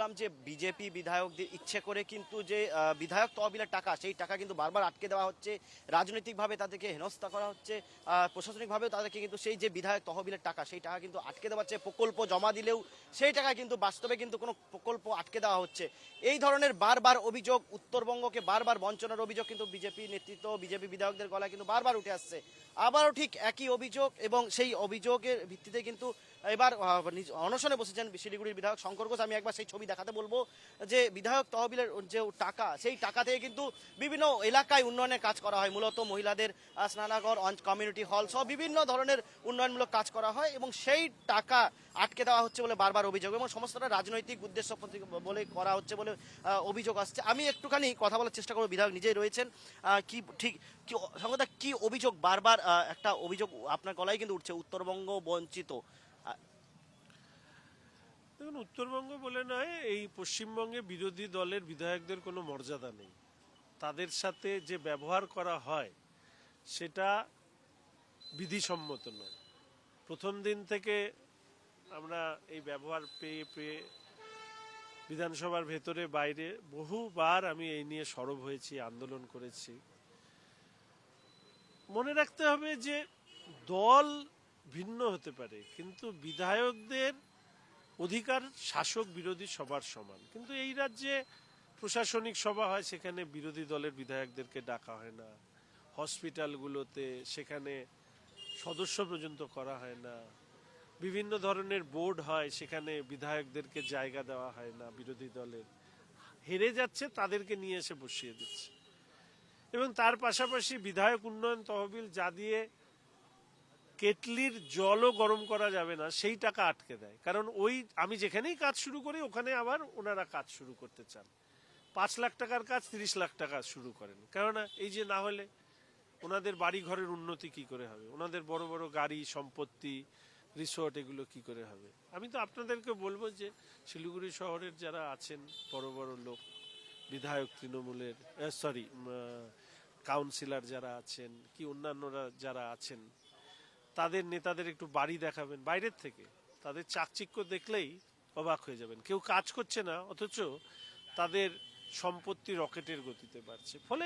বলছিলাম যে বিজেপি বিধায়কদের ইচ্ছে করে কিন্তু যে বিধায়ক তহবিলের টাকা, সেই টাকা কিন্তু বারবার আটকে দেওয়া হচ্ছে, রাজনৈতিকভাবে তাদেরকে হেনস্থা করা হচ্ছে, প্রশাসনিকভাবেও তাদেরকে কিন্তু সেই যে বিধায়ক তহবিলের টাকা, সেই টাকা কিন্তু আটকে দেওয়া হচ্ছে। প্রকল্প জমা দিলেও সেই টাকা কিন্তু বাস্তবে কিন্তু কোনো প্রকল্প আটকে দেওয়া হচ্ছে। এই ধরনের বারবার অভিযোগ, উত্তরবঙ্গকে বারবার বঞ্চনার অভিযোগ কিন্তু বিজেপি নেতৃত্ব, বিজেপি বিধায়কদের গলায় কিন্তু বারবার উঠে আসছে। আবারও ঠিক একই অভিযোগ, এবং সেই অভিযোগের ভিত্তিতে কিন্তু এবার অনশনে বসেছেন শিলিগুড়ির বিধায়ক শঙ্কর ঘোষ। আমি একবার সেই ছবি দেখাতে বলবো, যে বিধায়ক তহবিলের যে টাকা, সেই টাকা থেকে কিন্তু বিভিন্ন এলাকায় উন্নয়নের কাজ করা হয়। মূলত মহিলাদের স্নানাগার, কমিউনিটি হল সহ বিভিন্ন ধরনের উন্নয়নমূলক কাজ করা হয়, এবং সেই টাকা আটকে দেওয়া হচ্ছে বলে বারবার অভিযোগ, এবং সমস্তটা রাজনৈতিক উদ্দেশ্য বলে করা হচ্ছে বলে অভিযোগ আসছে। আমি একটুখানি কথা বলার চেষ্টা করবো, বিধায়ক নিজেই রয়েছেন। কি ঠিক কি সংগতা, কি অভিযোগ বারবার, একটা অভিযোগ আপনার গলায় কিন্তু উঠছে, উত্তরবঙ্গ বঞ্চিত? দেখুন, উত্তরবঙ্গ বলে নয়, এই পশ্চিমবঙ্গে বিরোধী দলের বিধায়কদের কোনো মর্যাদা নেই। তাদের সাথে যে ব্যবহার করা হয় সেটা বিধিসম্মত নয়। প্রথম দিন থেকে আমরা এই ব্যবহার পেয়ে পেয়ে বিধানসভার ভেতরে বাইরে বহুবার আমি এই নিয়ে সরব হয়েছি, আন্দোলন করেছি। মনে রাখতে হবে যে দল ভিন্ন হতে পারে, কিন্তু বিধায়কদের অধিকার শাসক বিরোধী সবার সমান। কিন্তু এই রাজ্যে প্রশাসনিক সভা হয়, সেখানে বিরোধী দলের বিধায়কদেরকে ডাকা হয় না। হসপিটালগুলোতে সেখানে সদস্য পর্যন্ত করা হয় না। বিভিন্ন ধরনের বোর্ড হয়, সেখানে বিধায়কদেরকে জায়গা দেওয়া হয় না। বিরোধী দলের হেরে যাচ্ছে তাদেরকে নিয়ে এসে বসিয়ে দিচ্ছে। এবং তার পাশাপাশি বিধায়ক উন্নয়ন তহবিল যা দিয়ে কেটলির জলও গরম করা যাবে না, সেই টাকা আটকে দেয়। কারণ ওই আমি যেখানেই কাজ শুরু করি ওখানে আবার ওনারা কাজ শুরু করতে চান। 5 লাখ টাকার কাজ 30 লাখ টাকা শুরু করেন। কেননা এই যে না হলে ওনাদের বাড়ি ঘরের উন্নতি কি করে হবে, ওনাদের বড় বড় গাড়ি, সম্পত্তি, রিসোর্ট, এগুলো কি করে হবে? আমি তো আপনাদেরকে বলবো যে শিলিগুড়ি শহরের যারা আছেন বড় বড় লোক, বিধায়ক, তৃণমূলের কাউন্সিলর যারা আছেন, কি অন্যান্যরা যারা আছেন, তাদের নেতাদের একটু বাড়ি দেখাবেন বাইরের থেকে, তাদের চাকচিক্য দেখলেই অবাক হয়ে যাবেন। কেউ কাজ করছে না, অথচ তাদের সম্পত্তি রকেটের গতিতে বাড়ছে। ফলে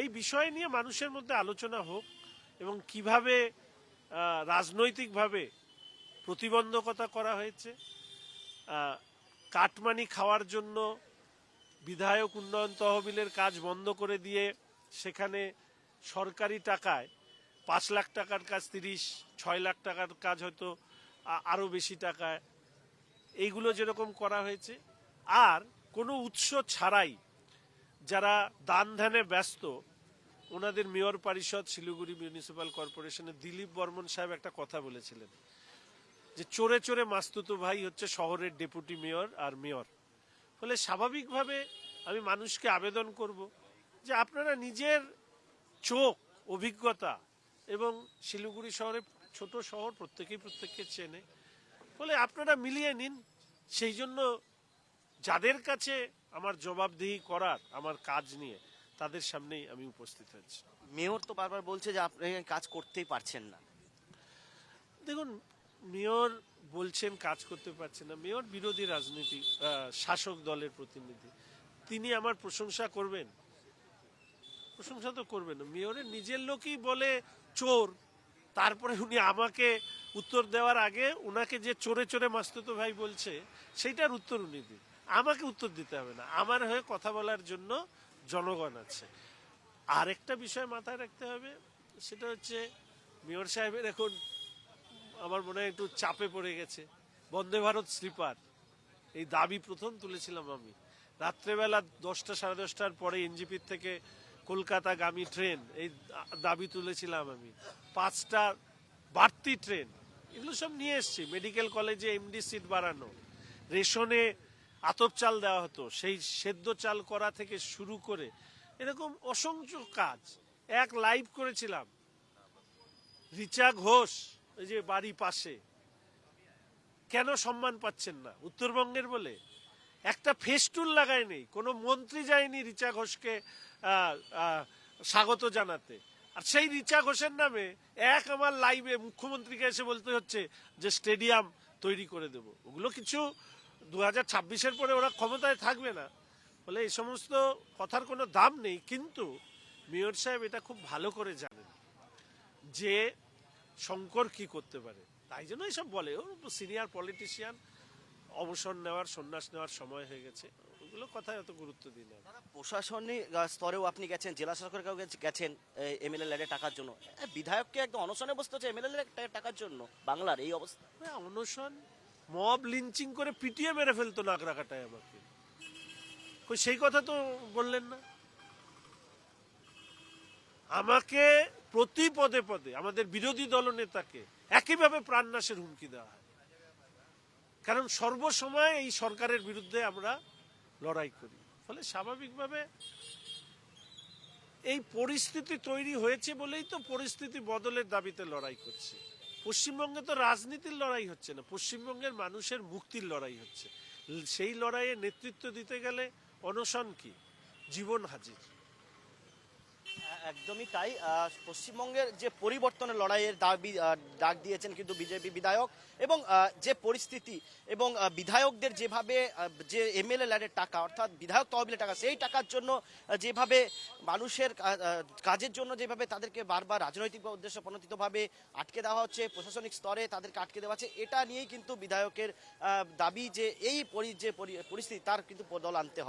এই বিষয় নিয়ে মানুষের মধ্যে আলোচনা হোক, এবং কিভাবে রাজনৈতিকভাবে প্রতিবন্ধকতা করা হয়েছে। কাটমানি খাওয়ার জন্য বিধায়ক উন্নয়ন তহবিলের কাজ বন্ধ করে দিয়ে সেখানে সরকারি টাকায় 5 লাখ টাকার কাজ 30, 6 লাখ টাকার কাজ হয়তো আরো বেশি টাকায়, এইগুলো যেরকম করা হয়েছে। আর কোনো উৎস ছাড়াই যারা দান ধ্যানে ব্যস্ত, ওনাদের মেয়র পরিষদ শিলিগুড়ি মিউনিসিপ্যাল কর্পোরেশনের দিলীপ বর্মন সাহেব একটা কথা বলেছিলেন, যে চোরে চোরে মাস্তুতো ভাই হচ্ছে শহরের ডেপুটি মেয়র আর মেয়র। ফলে স্বাভাবিকভাবে আমি মানুষকে আবেদন করব যে আপনারা নিজের চোখ, অভিজ্ঞতা, এবং শিলিগুড়ি শহরে ছোট শহর, প্রত্যেককে চেনে, ফলে আপনারা মিলিয়ে নিন। সেই জন্য যাদের কাছে আমার জবাবদিহি করার আমার কাজ নিয়ে, তাদের সামনেই আমি উপস্থিত হয়েছি। মেয়র তো বারবার বলছে যে আপনি কাজ করতেই পারছেন না। দেখুন, মেয়র বলছেন কাজ করতে পারছেন না। মেয়র বিরোধী রাজনীতি শাসক দলের প্রতিনিধি, তিনি আমার প্রশংসা করবেন? প্রশংসা তো করবেন না। মেয়রের নিজের লোকই বলে চোর, তারপরে উনি আমাকে উত্তর দেওয়ার আগে উনাকে যে চোরে চোরে মাস্তুতো ভাই বলছে, সেইটার উত্তর উনি দিন। আমাকে উত্তর দিতে হবে না, আমার হয়ে কথা বলার জন্য জনগণ আছে। আর একটা বিষয় মাথায় রাখতে হবে, সেটা হচ্ছে মেয়র সাহেবের এখন আমার মনে হয় একটু চাপে পড়ে গেছে। বন্দে ভারত স্লিপার, এই দাবি প্রথম তুলেছিলাম আমি। রাত্রেবেলা 10টা, 10:30টার পরে এনজিপির থেকে কলকাতাগামী ট্রেন, এই দাবি তুলেছিলাম আমি। 5টা বাড়তি ট্রেন, এগুলো সব নিয়ে এসছি। মেডিকেল কলেজে এমডি সিট বাড়ানো, রেশনে আতপ চাল দেওয়া হতো, সেই সেদ্ধ চাল করা থেকে শুরু করে এরকম অসংখ্য কাজ। এক লাইভ করেছিলাম, রিচা ঘোষ, এই যে বাড়ি পাশে, কেন সম্মান পাচ্ছেন না উত্তরবঙ্গের বলে? একটা ফেস্টুন লাগায়নি, কোনো মন্ত্রী যায়নি রিচা ঘোষকে স্বাগত জানাতে। আর সেই রিচা ঘোষের নামে আমার লাইভে মুখ্যমন্ত্রীকে এসে বলতে হচ্ছে যে স্টেডিয়াম তৈরি করে দেব। ওগুলো কিছু 2026-এর পরে ওরা ক্ষমতায় থাকবে না, ফলে এই সমস্ত কথার কোনো দাম নেই। কিন্তু মেয়র সাহেব এটা খুব ভালো করে জানেন যে শঙ্কর কি করতে পারে, তাই জন্য এইসব বলে। ও সিনিয়র পলিটিশিয়ান, অবসর নেওয়ার, সন্ন্যাস নেওয়ার সময় হয়ে গেছে, ওগুলো কথায় অত গুরুত্ব দিই না। প্রশাসনিক স্তরেও আপনি গেছেন, জেলা শাসকের কাছে গেছেন এমএলএ ল্যাডে টাকার জন্য, বিধায়ককে একদম অনশনে বসতে হচ্ছে এমএলএ টাকার জন্য। বাংলার এই অবস্থা। হ্যাঁ, অনশন, মব লিঞ্চিং করে পিটিয়ে মেরে ফেলতো নাগরাকাটায় আমাকে, কই সেই কথা তো বললেন না। আমাকে প্রতি পদে পদে আমাদের বিরোধী দলনেতাকে একইভাবে প্রাণনাশের হুমকি দেওয়া হয়, কারণ সর্বসময় এই সরকারের বিরুদ্ধে আমরা লড়াই করি। ফলে স্বাভাবিকভাবে এই পরিস্থিতি তৈরি হয়েছে বলেই তো পরিস্থিতি বদলের দাবিতে লড়াই করছে। পশ্চিমবঙ্গে তো রাজনীতির লড়াই হচ্ছে না, পশ্চিমবঙ্গের মানুষের মুক্তির লড়াই হচ্ছে। সেই লড়াইয়ে নেতৃত্ব দিতে গেলে অনশন কি, জীবন হাজির। একদমই তাই। পশ্চিমবঙ্গের যে পরিবর্তনের লড়াইয়ের ডাক দিয়েছেন কিন্তু বিজেপি বিধায়ক, এবং যে পরিস্থিতি এবং বিধায়কদের যেভাবে যে এমএলএ ল্যাডের টাকা অর্থাৎ বিধায়ক তহবিলের টাকা, সেই টাকার জন্য যেভাবে মানুষের কাজের জন্য যেভাবে তাদেরকে বারবার রাজনৈতিক উদ্দেশ্য প্রণোদিতভাবে আটকে দেওয়া হচ্ছে, প্রশাসনিক স্তরে তাদেরকে আটকে দেওয়া হচ্ছে, এটা নিয়েই কিন্তু বিধায়কের দাবি যে এই যে পরিস্থিতি তার কিন্তু বদল আনতে হবে।